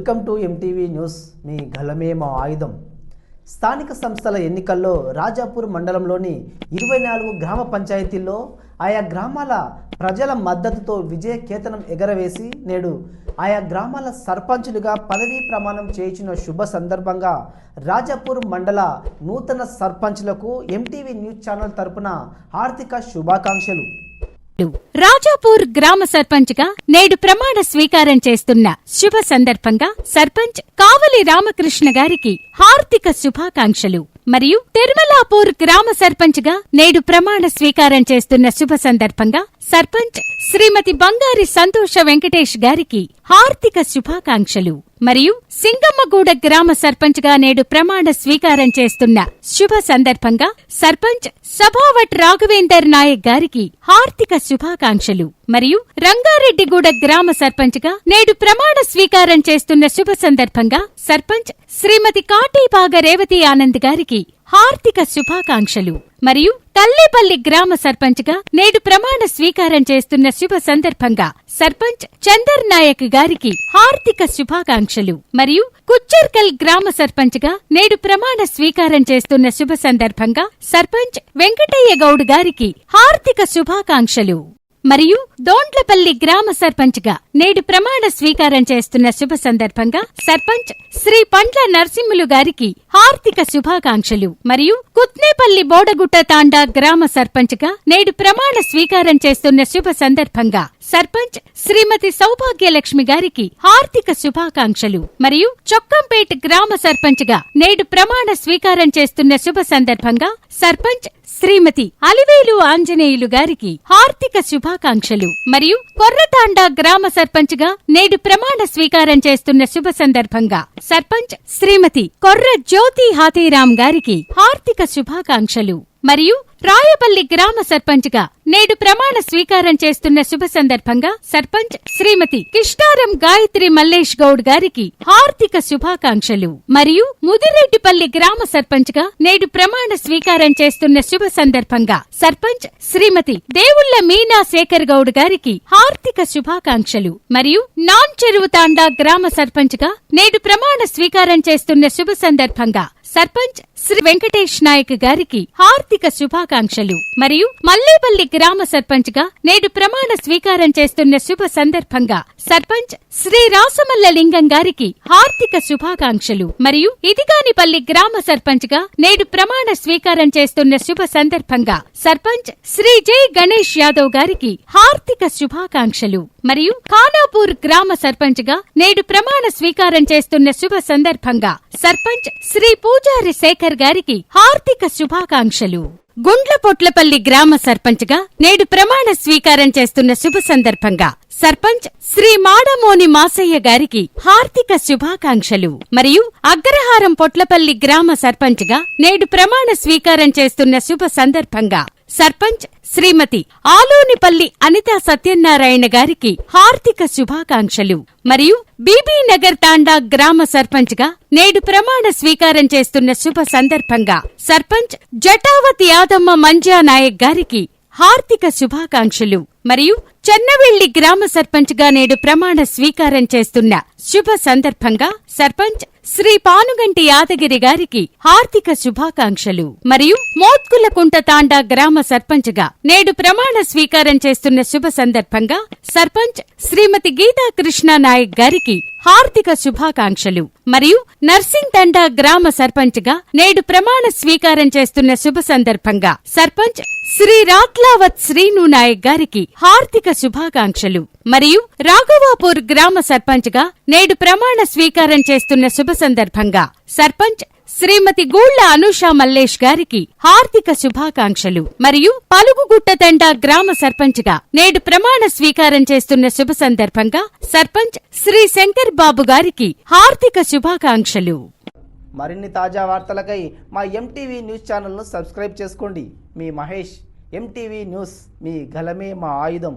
Welcome to MTV news. మీ గలమే మా ఆయుధం. స్థానిక సంస్థల ఎన్నికల్లో రాజాపూర్ మండలంలోని 24 గ్రామ పంచాయతీల్లో ఆయా గ్రామాల ప్రజల మద్దతుతో విజయ కేతనం ఎగరవేసి నేడు ఆయా గ్రామాల సర్పంచులుగా పదవీ ప్రమాణం చేయించిన శుభ సందర్భంగా రాజాపూర్ మండల నూతన సర్పంచ్లకు ఎంటీవీ న్యూస్ ఛానల్ తరపున ఆర్థిక శుభాకాంక్షలు. రాజాపూర్ గ్రామ సర్పంచ్ గా నేడు ప్రమాణ స్వీకారం చేస్తున్న శుభ సందర్భంగా సర్పంచ్ కావలి రామకృష్ణ గారికి హార్దిక శుభాకాంక్షలు. మరియు తిరుమలాపూర్ గ్రామ సర్పంచ్ గా నేడు ప్రమాణ స్వీకారం చేస్తున్న శుభ సందర్భంగా సర్పంచ్ శ్రీమతి బంగారి సంతోష వెంకటేష్ గారికి హార్దిక శుభాకాంక్షలు. మరియు సింగమ్మగూడ గ్రామ సర్పంచ్ గా నేడు ప్రమాణ స్వీకారం చేస్తున్న శుభ సందర్భంగా సర్పంచ్ సభావట్ రాఘవేందర్ నాయక్ గారికి హార్దిక శుభాకాంక్షలు. మరియు రంగారెడ్డిగూడ గ్రామ సర్పంచ్ గా నేడు ప్రమాణ స్వీకారం చేస్తున్న శుభ సందర్భంగా సర్పంచ్ శ్రీమతి కాటీపాగ రేవతి ఆనంద్ గారికి హార్దిక శుభాకాంక్షలు. మరియు తల్లేపల్లి గ్రామ సర్పంచ్ గా నేడు ప్రమాణ స్వీకారం చేస్తున్న శుభ సందర్భంగా సర్పంచ్ చందర్ నాయక్ గారికి హార్దిక శుభాకాంక్షలు. మరియు కుచ్చర్కల్ గ్రామ సర్పంచ్ గా నేడు ప్రమాణ స్వీకారం చేస్తున్న శుభ సందర్భంగా సర్పంచ్ వెంకటయ్య గౌడ్ గారికి హార్దిక శుభాకాంక్షలు. మరియు దోండ్లపల్లి గ్రామ సర్పంచ్ గా నేడు ప్రమాణ స్వీకారం చేస్తున్న శుభ సందర్భంగా సర్పంచ్ శ్రీ పండ్ల నరసింహులు గారికి హార్దిక శుభాకాంక్షలు. మరియు కుత్నేపల్లి బోడగుట్ట తాండా గ్రామ సర్పంచ్ గా నేడు ప్రమాణ స్వీకారం చేస్తున్న శుభ సందర్భంగా సర్పంచ్ శ్రీమతి సౌభాగ్యలక్ష్మి గారికి హార్దిక శుభాకాంక్షలు. మరియు చొక్కంపేట్ గ్రామ సర్పంచ్ గా నేడు ప్రమాణ స్వీకారం చేస్తున్న శుభ సందర్భంగా సర్పంచ్ శ్రీమతి అలివేలు ఆంజనేయులు గారికి హార్దిక శుభాకాంక్షలు. మరియు కొర్రతాండా గ్రామ సర్పంచ్ గా నేడు ప్రమాణ స్వీకారం చేస్తున్న శుభ సందర్భంగా సర్పంచ్ శ్రీమతి కొర్ర జ్యోతి హాతీరాం గారికి హార్దిక శుభాకాంక్షలు. మరియు రాయపల్లి గ్రామ సర్పంచ్ గా నేడు ప్రమాణ స్వీకారం చేస్తున్న శుభ సందర్భంగా సర్పంచ్ శ్రీమతి కిష్టారం గాయత్రి మల్లేష్ గౌడ్ గారికి హార్దిక శుభాకాంక్షలు. మరియు ముదిరెడ్డిపల్లి గ్రామ సర్పంచ్ గా నేడు ప్రమాణ స్వీకారం చేస్తున్న శుభ సందర్భంగా సర్పంచ్ శ్రీమతి దేవుళ్ల మీనా శేఖర్ గౌడ్ గారికి హార్దిక శుభాకాంక్షలు. మరియు నాన్ చెరువు తాండా గ్రామ సర్పంచ్ గా నేడు ప్రమాణ స్వీకారం చేస్తున్న శుభ సందర్భంగా సర్పంచ్ శ్రీ వెంకటేష్ నాయక్ గారికి హార్దిక శుభాకాంక్షలు. మరియు మల్లేపల్లి గ్రామ సర్పంచ్ గా నేడు ప్రమాణ స్వీకారం చేస్తున్న శుభ సందర్భంగా సర్పంచ్ శ్రీ రాసమల్ల లింగం గారికి హార్దిక శుభాకాంక్షలు. మరియు ఇదిగానిపల్లి గ్రామ సర్పంచ్ గా నేడు ప్రమాణ స్వీకారం చేస్తున్న శుభ సందర్భంగా సర్పంచ్ శ్రీ జై గణేష్ యాదవ్ గారికి హార్దిక శుభాకాంక్షలు. మరియు ఖానాపూర్ గ్రామ సర్పంచ్ గా నేడు ప్రమాణ స్వీకారం చేస్తున్న శుభ సందర్భంగా సర్పంచ్ శ్రీ పూజారి శేఖర్ గారికి హార్దిక శుభాకాంక్షలు. గుండ్లపొట్లపల్లి గ్రామ సర్పంచ్ గా నేడు ప్రమాణ స్వీకారం చేస్తున్న శుభ సందర్భంగా సర్పంచ్ శ్రీ మాడమోని మాసయ్య గారికి హార్దిక శుభాకాంక్షలు. మరియు అగ్రహారం పొట్లపల్లి గ్రామ సర్పంచ్ గా నేడు ప్రమాణ స్వీకారం చేస్తున్న శుభ సందర్భంగా సర్పంచ్ శ్రీమతి ఆలోనిపల్లి అనితా సత్యనారాయణ గారికి హార్దిక శుభాకాంక్షలు. మరియు బీబీ నగర్ తాండా గ్రామ సర్పంచ్ గా నేడు ప్రమాణ స్వీకారం చేస్తున్న శుభ సందర్భంగా సర్పంచ్ జటావతి యాదమ్మ మంజా నాయక్ గారికి హార్దిక శుభాకాంక్షలు. మరియు చెన్నవెల్లి గ్రామ సర్పంచ్ గా నేడు ప్రమాణ స్వీకారం చేస్తున్న శుభ సందర్భంగా సర్పంచ్ శ్రీ పానుగంటి యాదగిరి గారికి హార్దిక శుభాకాంక్షలు. మరియు మోత్కులకుంట తాండా గ్రామ సర్పంచ్ గా నేడు ప్రమాణ స్వీకారం చేస్తున్న శుభ సందర్భంగా సర్పంచ్ శ్రీమతి గీతా కృష్ణ నాయక్ గారికి హార్దిక శుభాకాంక్షలు. మరియు నర్సింగ్ తండా గ్రామ సర్పంచ్ గా నేడు ప్రమాణ స్వీకారం చేస్తున్న శుభ సందర్భంగా సర్పంచ్ శ్రీ రాత్లావత్ శ్రీను నాయక్ గారికి హార్దిక శుభాకాంక్షలు. మరియు రాఘవాపూర్ గ్రామ సర్పంచ్ గా నేడు ప్రమాణ స్వీకారం చేస్తున్న శుభ సందర్భంగా సర్పంచ్ శ్రీమతి గూళ్ల అనూష మల్లేష్ గారికి హార్దిక శుభాకాంక్షలు. మరియు పలుగుగుట్ట తండా గ్రామ సర్పంచ్ గా నేడు ప్రమాణ స్వీకారం చేస్తున్న శుభ సందర్భంగా సర్పంచ్ శ్రీ శంకర్ బాబు గారికి హార్దిక శుభాకాంక్షలు. మరిన్ని తాజా వార్తలకై మా ఎంటీవీ న్యూస్ ఛానల్ను సబ్స్క్రైబ్ చేసుకోండి. మీ మహేష్. MTV news. మీ గలమే మా ఆయుధం.